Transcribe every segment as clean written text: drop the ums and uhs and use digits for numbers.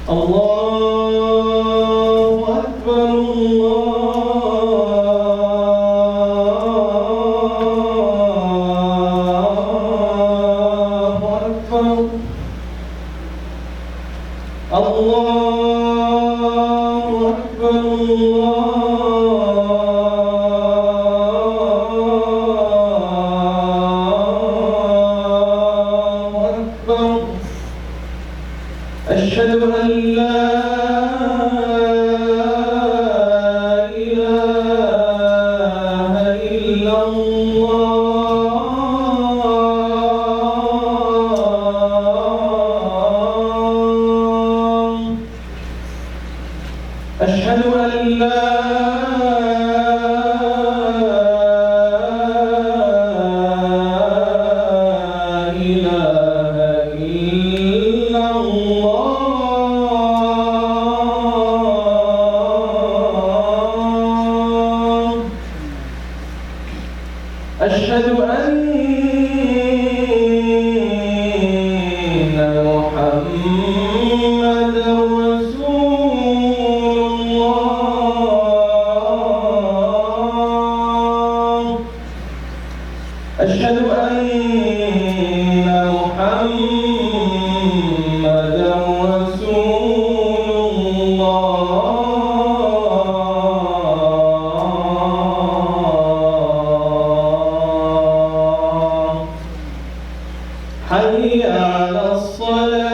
الله أكبر الله أكبر الله أكبر الله أكبر أشهد أن لا إله إلا الله أشهد أن لا إله إلا الله أشهد أن محمدًا رسول الله أشهد أن محمدًا رسول الله حي على الصلاة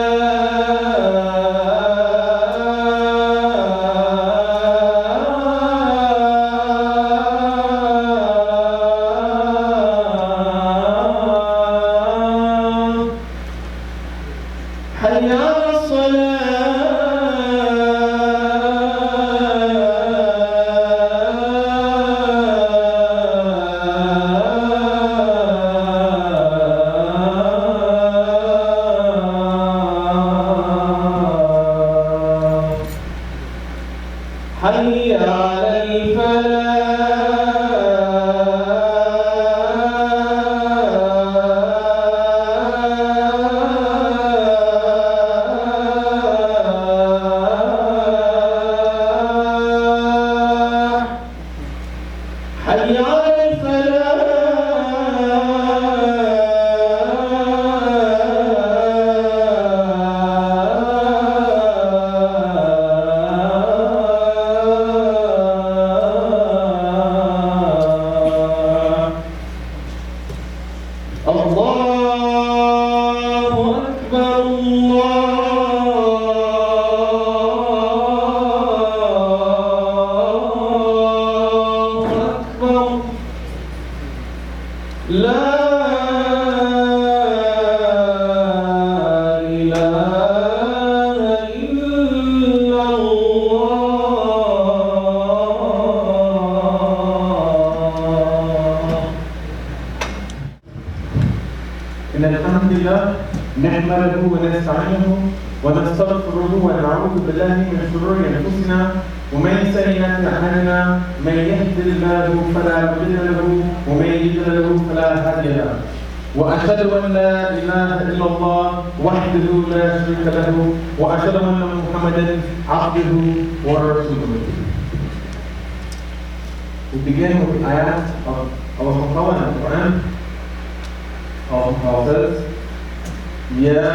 حي على الصلاة حي على الفلاح حي على الفلاح الله أكبر الله أكبر لا إله إلا الله إن الحمد لله نحمده ونستعينه ونستغفره ونعوذ بالله من شرور أنفسنا ومن سيئات أعمالنا من يهد الله فلا مضل له ومن يضلل فلا هادي له وأشهد أن لا إله إلا الله وحده لا شريك له وأشهد أن محمدا عبده ورسوله. We begin with the ayat of our Quran and Quran. says, يا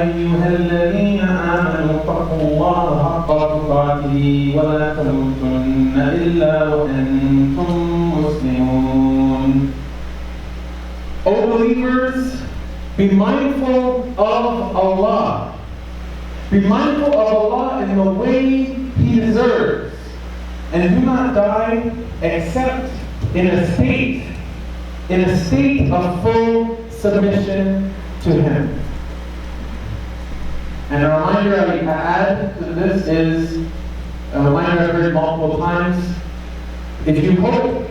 أيها الذين آمنوا اتقوا الله حق تقاته ولا تموتن إلا وأنتم مسلمون. O believers, be mindful of Allah. Be mindful of Allah in the way He deserves, and do not die except in a state of full submission to Him. And a reminder I add to this is a reminder I've heard multiple times. If you hope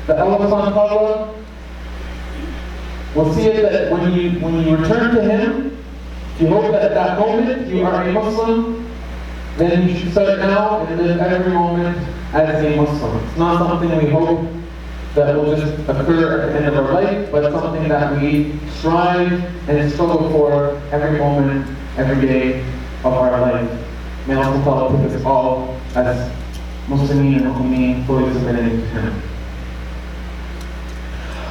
that Allah subhanahu wa ta'ala will see it that when you return to Him, if you hope that at that moment you are a Muslim, then you should start now and live every moment as a Muslim. It's not something we hope that will just occur at the end of our life, but something that we strive and struggle for every moment, every day of our life. May Allah take us all as Muslimin and Mu'mineen fully submitting to Him.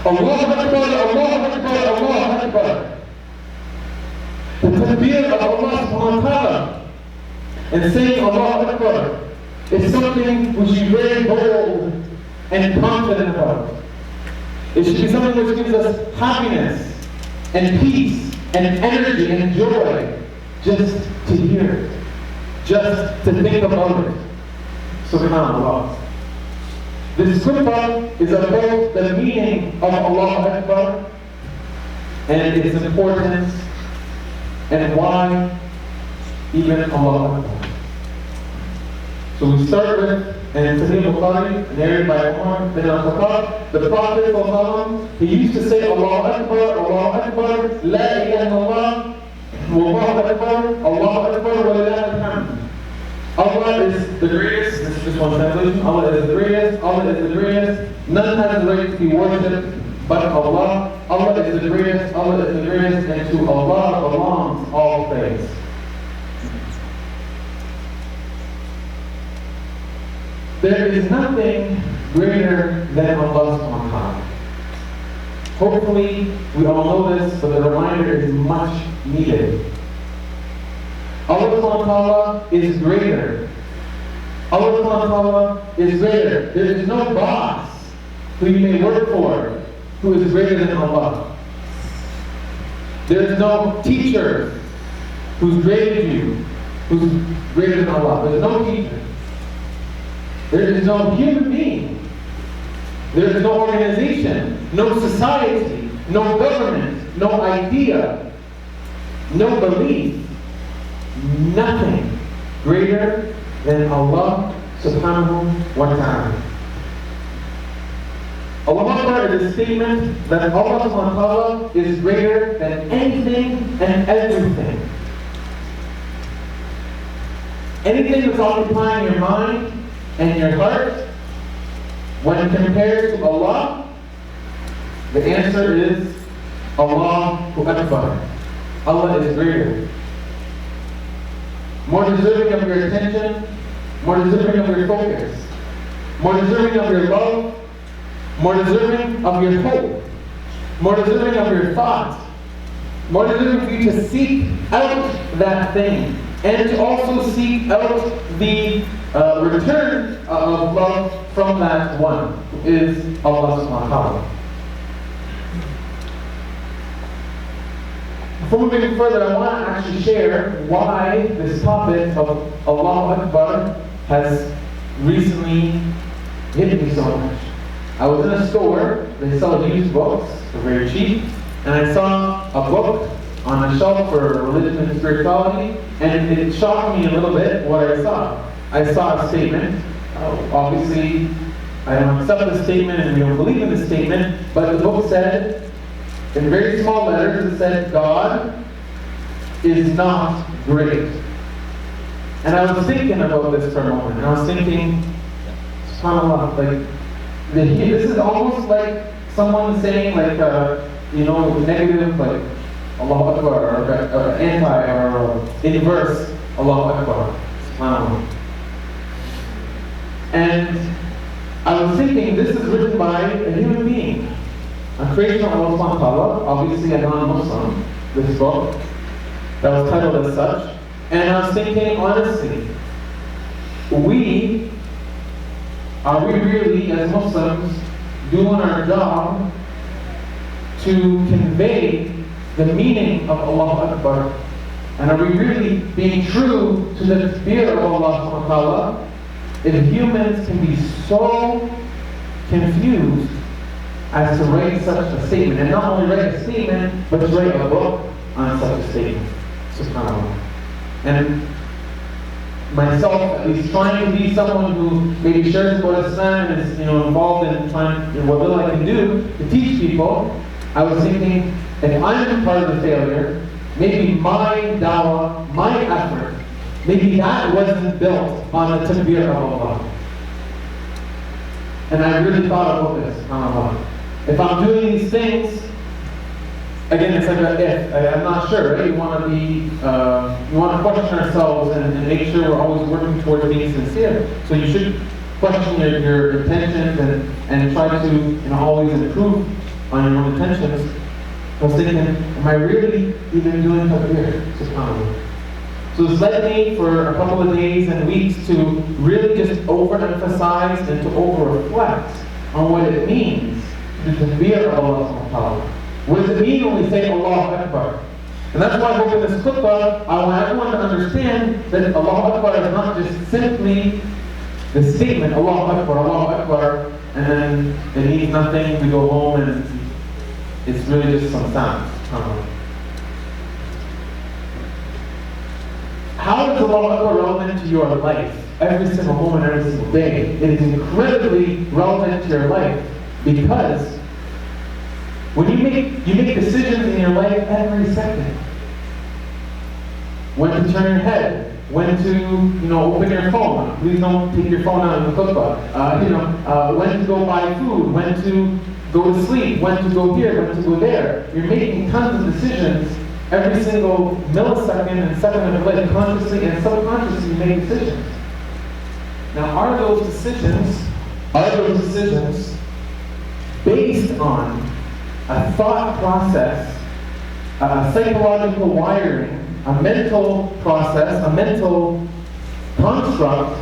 Allahu Akbar, Allahu Akbar, Allahu Akbar. The takbir of Allah subhanahu wa ta'ala and saying Allahu Akbar is something we should be very bold and confident about. It should be something which gives us happiness and peace and energy and joy just to hear it, just to think about it. SubhanAllah. This khutbah is about the meaning of Allahu Akbar and its importance and why even Allahu Akbar. So we start with and Sahih Bukhari, narrated by Umar bin al-Khattab, the Prophet ﷺ, he used to say Allahu Akbar, Allahu Akbar, La ilaha illallah, Wallahu Akbar, Allahu Akbar, wa lillahi alhamd. Allah is the greatest. This is just one translation. Allah is the greatest. Allah is the greatest. None has the right to be worshipped but Allah. Allah is the greatest. Allah is the greatest. And to Allah belongs all praise. There is nothing greater than Allah subhanahu wa ta'ala. Hopefully, we all know this, but the reminder is much needed. Allah subhanahu wa ta'ala is greater. Allah subhanahu wa ta'ala is greater. There is no boss who you may work for who is greater than Allah. There is no teacher who's graded you who's greater than Allah. There's no teacher. There is no human being. There is no organization, no society, no government, no idea, no belief, nothing greater than Allah subhanahu wa ta'ala. Allah-u-Akbar is a statement that Allah subhanahu wa ta'ala is greater than anything and everything. Anything that's occupying your mind and your heart, when compared to Allah, the answer is Allah-u-Akbar. Allah is greater. More deserving of your attention, more deserving of your focus, more deserving of your love, more deserving of your hope, more deserving of your thoughts, more deserving for you to seek out that thing, and to also seek out the return of love from that one, who is Allah subhanahu wa ta'ala. Before moving further, I want to actually share why this topic of Allahu Akbar has recently hit me so much. I was in a store, they sell used books, they're very cheap, and I saw a book on a shelf for religion and spirituality, and it shocked me a little bit what I saw. I saw a statement. Obviously, I don't accept the statement and we don't believe in the statement, but the book said, in very small letters, it said, God is not great. And I was thinking about this for a moment, and I was thinking, SubhanAllah, like, this is almost like someone saying, like, negative, like, Allahu Akbar, or anti, or inverse Allahu Akbar. SubhanAllah. And I was thinking, this is written by a human being, a creation of Allah subhanahu wa ta'ala, obviously a non-Muslim, this book, that was titled as such. And I was thinking, honestly, are we really, as Muslims, doing our job to convey the meaning of Allahu Akbar? And are we really being true to the takbir of Allah subhanahu wa ta'ala? If humans can be so confused as to write such a statement, and not only write a statement, but to write a book on such a statement. SubhanAllah. And myself, at least trying to be someone who maybe shares about Islam and is involved in trying what little I can do to teach people, I was thinking, if I'm part of the failure, maybe my dawah, my effort, maybe that wasn't built on the takbir of Allah. And I really thought about this, SubhanAllah. If I'm doing these things again, it's like a if. I'm not sure, right? We want to question ourselves and make sure we're always working towards being sincere. So you should question your intentions and try to always improve on your own intentions. I was thinking, am I really even doing TAKBEER? SubhanAllah. So this led me for a couple of days and weeks to really just overemphasize and to over-reflect on what it means to TAKBEER of Allah subhanahu wa ta'ala. What does it mean when we say Allah-u-Akbar? And that's why I hope in this khutbah, I want everyone to understand that Allah-u-Akbar is not just simply the statement, Allah-u-Akbar, Allah-u-Akbar, and then it means nothing, we go home and it's really just some sounds. How is Allah-u-Akbar relevant to your life? Every single moment, every single day. It is incredibly relevant to your life because when you make decisions in your life every second. When to turn your head, when to open your phone. Please don't take your phone out in the khutbah. When to go buy food, when to go to sleep, when to go here, when to go there. You're making tons of decisions every single millisecond and second of your life, consciously and subconsciously you make decisions. Now, are those decisions based on a thought process, a psychological wiring, a mental process, a mental construct,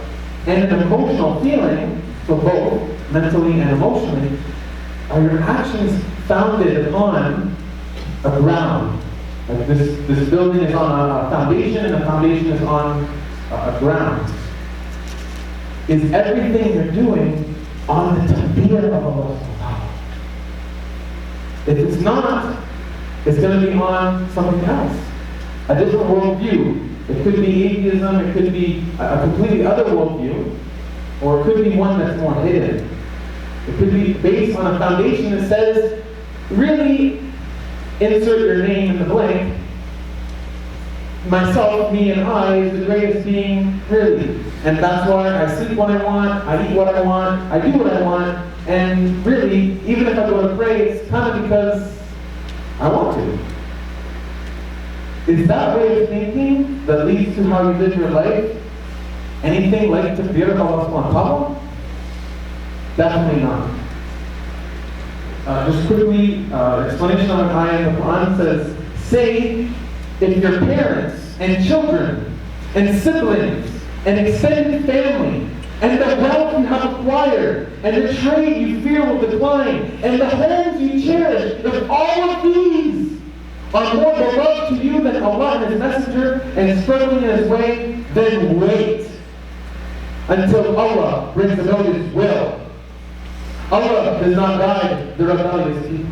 and an emotional feeling, so both mentally and emotionally? Are your actions founded upon a ground? Like this building is on a foundation, and the foundation is on a ground. Is everything you're doing on the TAKBEER of Allah? If it's not, it's going to be on something else. A different worldview. It could be atheism, it could be a completely other worldview, or it could be one that's more hidden. It could be based on a foundation that says, really, insert your name in the blank. Myself, me, and I is the greatest being, really. And that's why I sleep when I want, I eat what I want, I do what I want, and really, even if I go to pray, it's kind of because I want to. Is that way of thinking that leads to how you live your life anything like TAKBEER of Allah subhanahu wa ta'ala? Definitely not. Just quickly, explanation on an ayah in the Quran says, say, if your parents and children and siblings and extended family and the wealth you have acquired and the trade you fear will decline and the homes you cherish, if all of these are more beloved to you than Allah and His Messenger and struggling in His way, then wait until Allah brings about His will. Allah does not guide the rebellious people.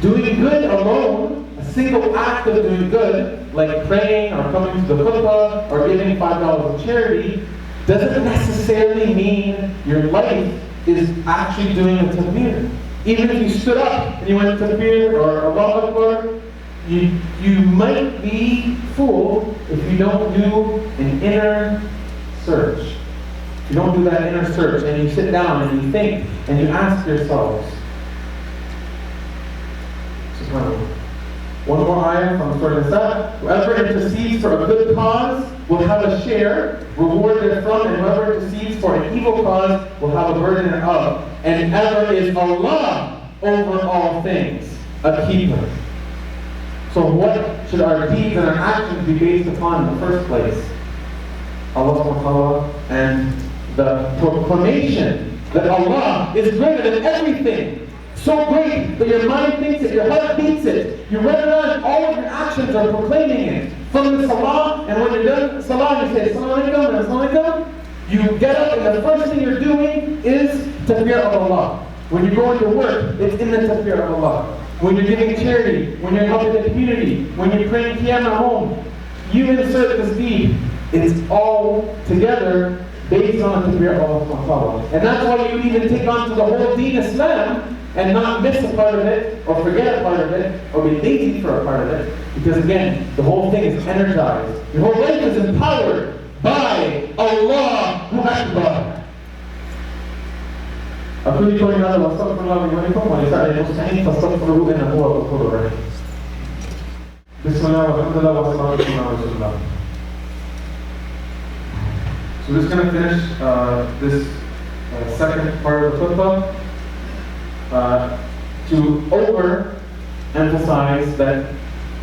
Doing good alone, a single act of doing good, like praying or coming to the khutbah or giving $5 in charity, doesn't necessarily mean your life is actually doing a TAKBEER. Even if you stood up and you went to TAKBEER or Allah-u-Akbar, you might be fooled if you don't do an inner search. If you don't do that inner search and you sit down and you think and you ask yourselves, one more ayah from Surah Nisa. Whoever intercedes for a good cause will have a share, reward therefrom, and whoever intercedes for an evil cause will have a burden thereof. And ever is Allah over all things, a keeper. So what should our deeds and our actions be based upon in the first place? Allah subhanahu wa ta'ala and the proclamation that Allah is greater than everything. So great that your mind thinks it, your heart beats it. You run around, all of your actions are proclaiming it. From the Salah, and when you're done Salah, you say, Assalamu alaikum, and Assalamu alaikum. You get up, and the first thing you're doing is TAKBEER of Allah. When you go into work, it's in the TAKBEER of Allah. When you're giving charity, when you're helping the community, when you're praying Qiyam at home, you insert this deed. It's all together based on the TAKBEER of Allah. And that's why you even take on to the whole Deen Islam and not miss a part of it, or forget a part of it, or be lazy for a part of it. Because again, the whole thing is energized. Your whole life is empowered by Allah-u-Akbar. أقول لكم هذا واستغفر الله لي ولكم ولسائر المسلمين فاستغفروه إنه هو الغفور الرحيم. بسم الله والحمد لله والصلاة والسلام على رسول الله. So we're just going to finish this second part of the khutbah to overemphasize that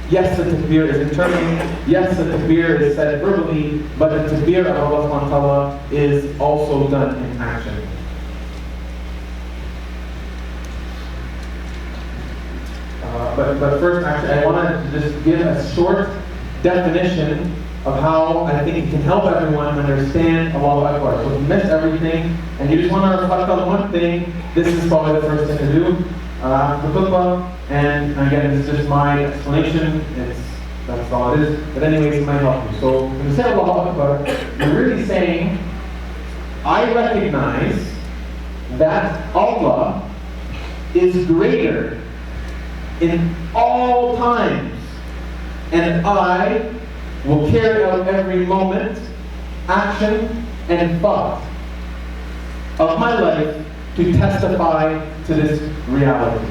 yes, the takbir is internal, yes, the takbir is said verbally, but the takbir of Allah subhanahu wa ta'ala is also done in action. But first, actually, I wanted to just give a short definition of how I think it can help everyone understand Allah-u-Akbar. So if you missed everything and you just want to reflect on one thing, this is probably the first thing to do. The khutbah, and again, this is just my explanation. That's all it is. But anyways, it might help you. So when you say Allah-u-Akbar, you're really saying, I recognize that Allah is greater in all times, and I will carry out every moment, action, and thought of my life to testify to this reality.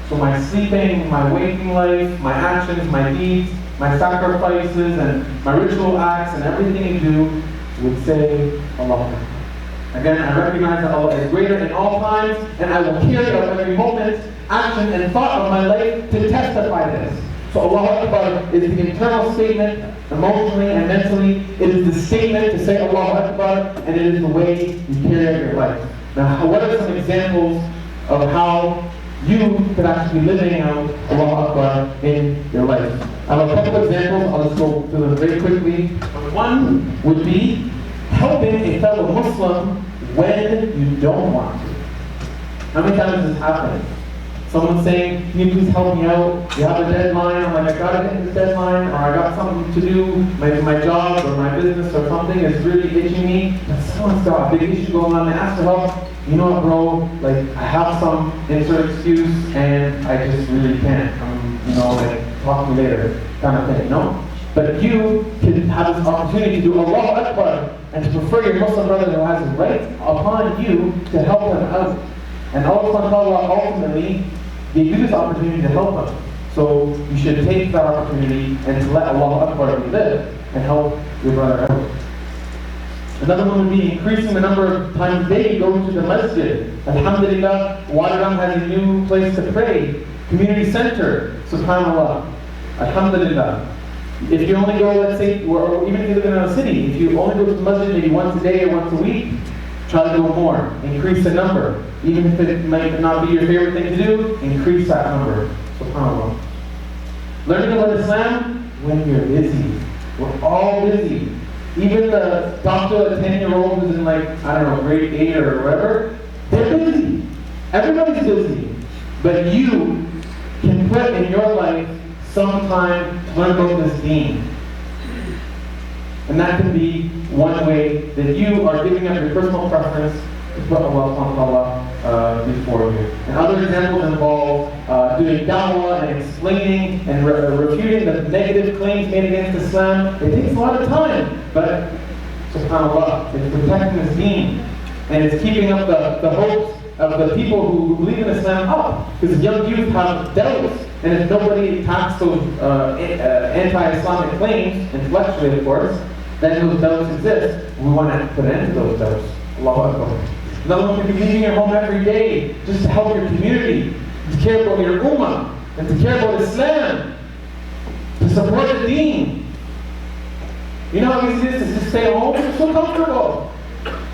So my sleeping, my waking life, my actions, my deeds, my sacrifices, and my ritual acts, and everything you do would say Allah. Again, I recognize that Allah is greater in all times, and I will carry out every moment, action, and thought of my life to testify this. So Allah-u-Akbar is the internal statement, emotionally and mentally. It is the statement to say Allah-u-Akbar, and it is the way you carry out your life. Now, what are some examples of how you could actually be living out Allah-u-Akbar in your life? I have a couple of examples. I'll just go through them very quickly. One would be helping a fellow Muslim when you don't want to. How many times has this happened? Someone's saying, can you please help me out? You have a deadline. I'm like, I gotta hit this deadline, or I got something to do, my job or my business or something is really itching me. But someone's got a big issue going on. They ask for help. You know what, bro? Like, I have some insert excuse, and I just really can't. Talk to me later, kind of thing. No. But you can have this opportunity to do Allah-u-Akbar and to prefer your Muslim brother who has it right upon you to help them out. And Allah ultimately gave you this opportunity to help them. So you should take that opportunity and to let Allah-u-Akbar live and help your brother out. Another one would be increasing the number of times a day you go to the masjid. Alhamdulillah, Wadaram has a new place to pray. Community center, subhanAllah. Alhamdulillah. If you only go, let's say, or even if you live in a city, if you only go to the masjid maybe once a day or once a week, try to go more. Increase the number. Even if it might not be your favorite thing to do, increase that number. SubhanAllah. Learning about Islam when you're busy. We're all busy. Even the doctor, a 10-year-old who's in grade 8 or whatever, they're busy. Everybody's busy. But you can put in your life some time to learn about this deen. And that can be one way that you are giving up your personal preference to put Allah before you. And other examples involve doing da'wah and explaining and refuting the negative claims made against Islam. It takes a lot of time, but subhanAllah, it's protecting this deen. And it's keeping up the hopes of the people who believe in Islam up. Because young youth have doubts. And if nobody attacks those anti-Islamic claims, intellectually of course, then those doubts exist. We want to put an end to those doubts. Allah-u-Akbar. Another one could be leaving your home every day just to help your community, to care about your ummah, and to care about Islam, to support the deen. You know how easy it is to just stay home? It's so comfortable.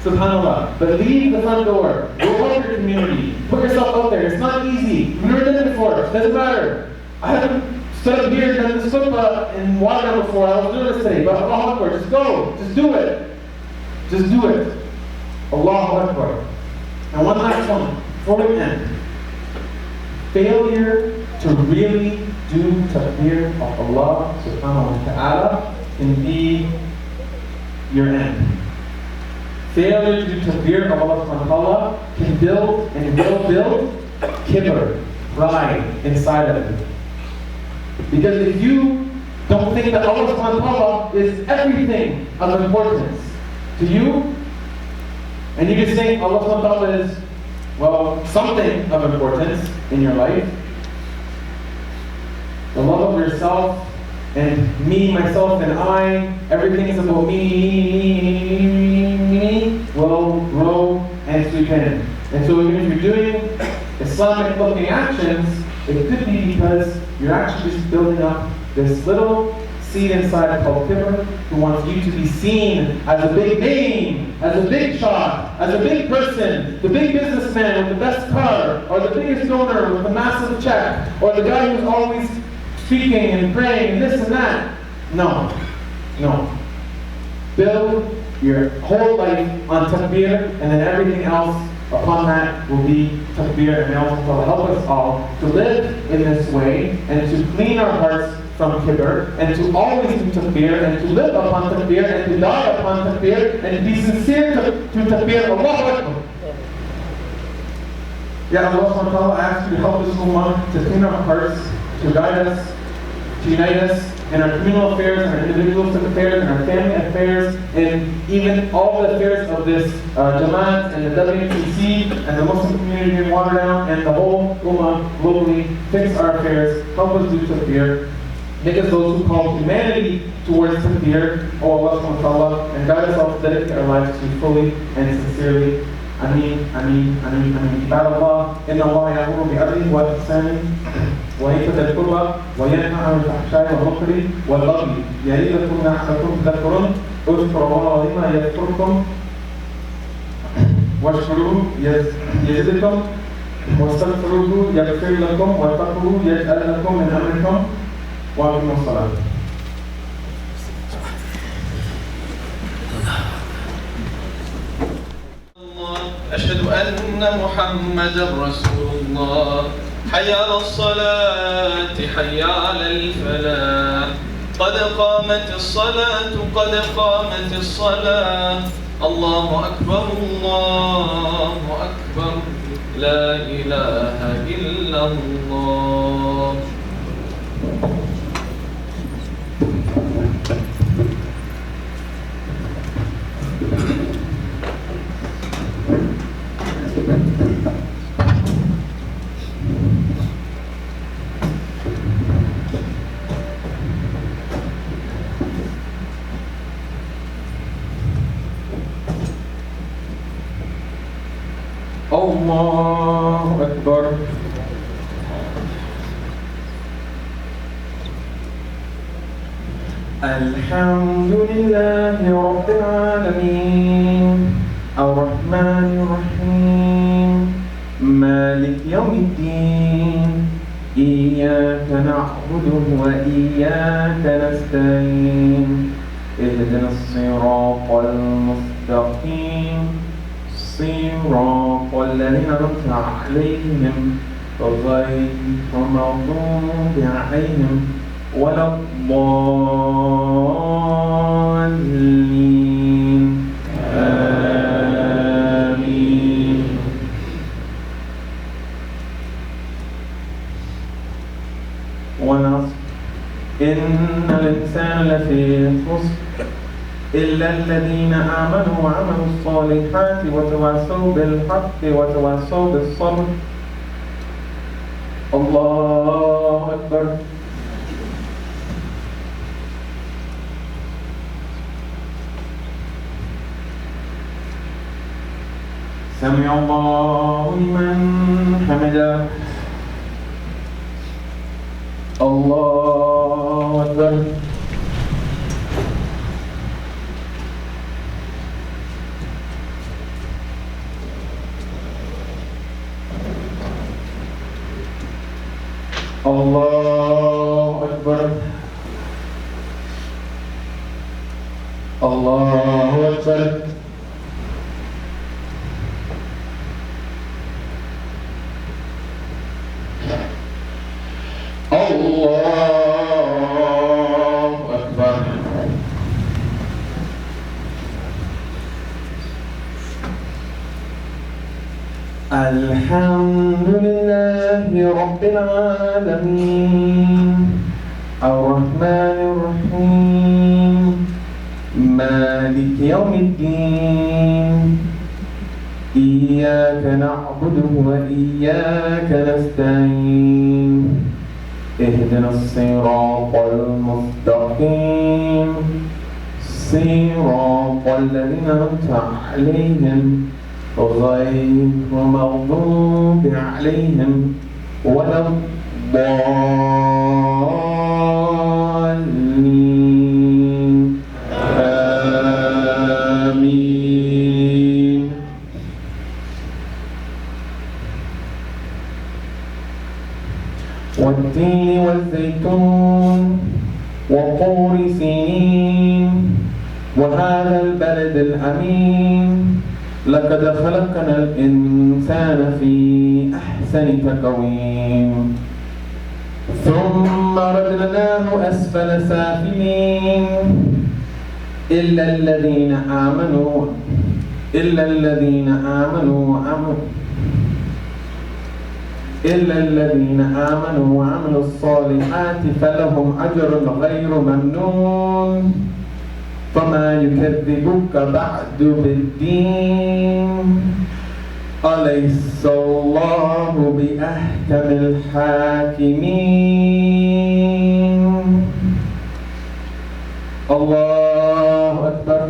SubhanAllah. But leave the front door. Go help your community. Put yourself out there. It's not easy. You've never done it before. It doesn't matter. I haven't stood up here and done this khutbah in Wadaram before. I was nervous today. But Allah-u-Akbar. Just go. Just do it. Just do it. Allah-u-Akbar. And one last one. Before we end. Failure to really do takbir of Allah subhanahu wa ta'ala can be your end. Failure to do takbir of Allah subhanahu wa ta'ala can build and will build kibr, pride inside of you. Because if you don't think that Allah subhanahu wa ta'ala is everything of importance to you, and you just think Allah subhanahu wa ta'ala is Well, something of importance in your life. The love of yourself and me, myself, and I, everything is about me, will grow and sweep in. And so even if you're doing Islamic looking actions, it could be because you're actually just building up this little seed inside called TAKBEER, who wants you to be seen as a big name, as a big shot, as a big person, the big businessman with the best car, or the biggest donor with a massive check, or the guy who's always speaking and praying and this and that. No. Build your whole life on TAKBEER, and then everything else upon that will be TAKBEER. And may Allah help us all to live in this way and to clean our hearts from kibr, and to always do TAKBEER, and to live upon TAKBEER, and to die upon TAKBEER, and to be sincere to TAKBEER. Allah-u-Akbar. Ya Allah subhanahu wa ta'ala, I ask you to help this ummah to clean our hearts, to guide us, to unite us in our communal affairs, in our individual affairs, in our family affairs, and even all the affairs of this Jamaat and the WTC and the Muslim community in Waterdown and the whole ummah globally. Fix our affairs, help us do TAKBEER. Make us those who call humanity towards TAKBEER, O Allah subhanahu wa ta'ala, and guide us all to dedicate our lives to you fully and sincerely. Ameen, ameen, ameen, ameen. Ibad Allah, inna Allah ya'muru bi'adlihi wal ihsani wa ita'i dhil qurba wa yanha 'anil fahsha'i wal munkari wal baghi ya'idukum la'allakum tadhakkarun. Udhkuru Allaha 'azima yadhkurkum washkuruhu yazidkum wastaghfiruhu yaghfir lakum wattaquhu yaj'al lakum min amrikum wa aqimus salah. أشهد أن محمدا رسول الله. حي على الصلاة حي على الفلاح. قد قامت الصلاة قد قامت الصلاة. الله أكبر الله أكبر. لا إله إلا الله. الله أكبر. الحمد لله رب العالمين الرحمن الرحيم مالك يوم الدين إياك نعبد وإياك نستعين اهدنا الصراط المستقيم صراط الذين أنعمت عليهم غير المغضوب عليهم ولا الضالين. آمين. والعصر إن الإنسان لفي خسر إلا الذين آمنوا وعملوا الصالحات وتواصوا بالحق وتواصوا بالصبر. الله أكبر. سمع الله لمن حمده. الله أكبر. الله أكبر. الله أكبر. الله أكبر. الحمد لله رب العالمين الرحمن الرحيم مالك يوم الدين إياك نعبد نعبد وإياك نستعين اهدنا الصراط المستقيم صراط الذين أنعمت عليهم غير المغضوب عليهم ولا الضالين آمين. والتين والزيتون وطور سينين وهذا البلد الأمين لقد خلقنا الإنسان في أحسن تقويم ثم رددناه أسفل سافلين إلا الذين آمنوا وعملوا الصالحات فلهم أجر غير ممنون فما يكذبك بعد بالدين أليس الله بأحكم الحاكمين. الله أكبر.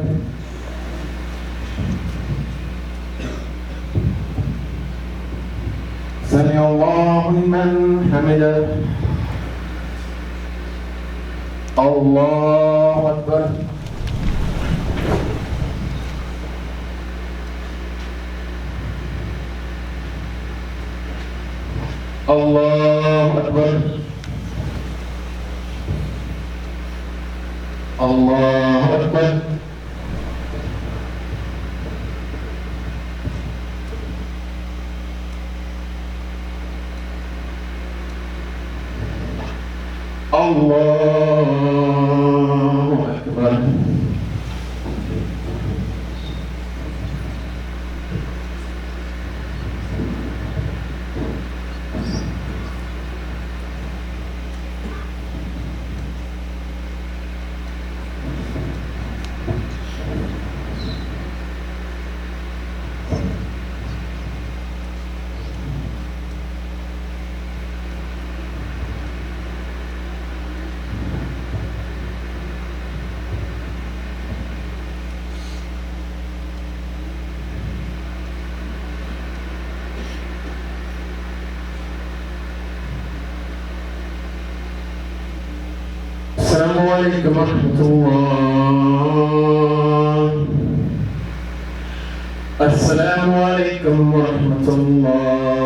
سمع الله لمن حمده. الله أكبر. الله أكبر. الله أكبر. الله أكبر. السلام عليكم ورحمة الله. السلام عليكم ورحمة الله.